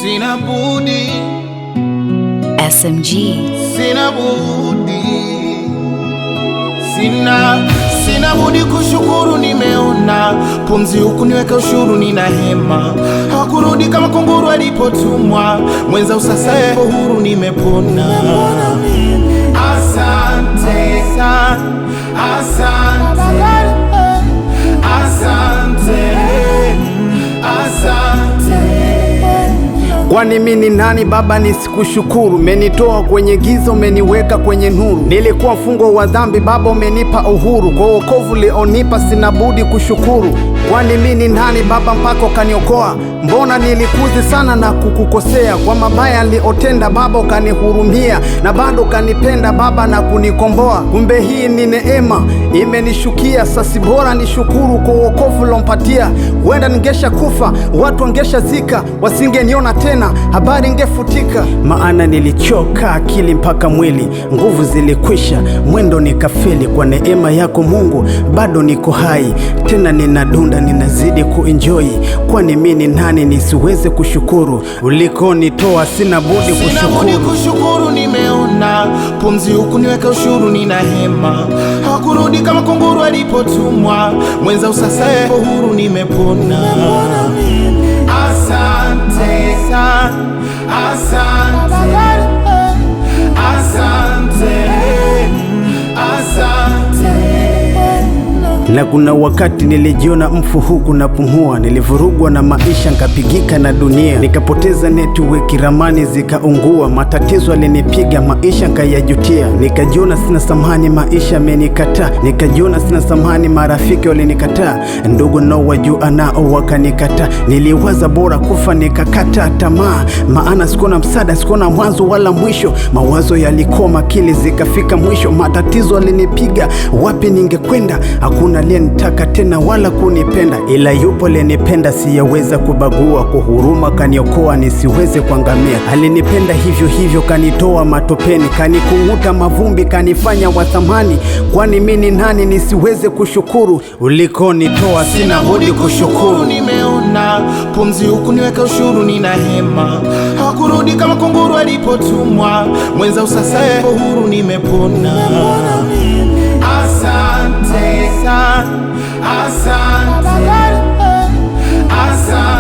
Sina budi SMG. Sina budi, sina budi kushukuru. Nimeona pumzi huku niweka ushuru, nina hema. Hakurudi kama kunguru alipotumwa, mwenza usasa yuko huru, nimepona. Asante, asante, asante, asante. Kwani mimi nani baba nisikushukuru? Menitoa kwenye giza, umeniweka kwenye nuru. Nilikuwa mfungwa wa dhambi, baba umenipa uhuru. Kwa wokovu ulionipa sina budi kushukuru. Kwani mimi nani baba mpaka ukaniokoa? Mbona nilikuzi sana na kukukosea? Kwa mabaya niliotenda baba ukanihurumia, na bado ukanipenda baba na kunikomboa. Kumbe hii ni neema imenishukia, sasa bora nishukuru kwa wokovu ulompatia. Huenda ningesha kufa, watu wangesha zika, wasingeniona tena, habari ingefutika. Maana nilichoka akili mpaka mwili, nguvu zilikwisha, mwendo nikafeli. Kwa neema yako Mungu bado niko hai, tena ninadunda, ninazidi kuenjoy. Kwani mimi nani nisiweze kushukuru? Ulikonitoa sina budi kushukuru. Nimeona pumzi huku niweka ushuru, nina hema. Hakurudi kama kunguru alipotumwa, mwenza usasa yuko huru, nimepona. Asante, asante, asante, asante. Na kuna wakati nilijiona mfu huku napumua, nilivurugwa na maisha nkapigika na dunia, nikapoteza network, ramani zikaungua, matatizo alinipiga, maisha nkayajutia. Nikajiona sina samani, maisha amenikataa. Nikajiona sina samani, marafiki walinikataa, ndugu nao wajua nao wakanikataa. Niliwaza bora kufa, nikakata tamaa, maana sikuona msaada, sikuona mwanzo wala mwisho. Mawazo yalikoma, akili zikafika mwisho. Matatizo alinipiga, wapi ningekwenda? Hakuna aliyenitaka tena wala kunipenda, ila yupo aliyenipenda, siyaweza kubagua. Kwa huruma kaniokoa nisiweze kuangamia. Alinipenda hivyo hivyo, kanitoa matopeni, kanikung'uta mavumbi, kanifanya wa thamani. Kwani mimi nani nisiweze kushukuru? Ulikonitoa sina budi kushukuru. Nimeona pumzi huku niweka ushuru, nina hema. Hakurudi kama kunguru alipotumwa, mwenza usasa yuko huru, nimepona. Asante, asante, asante.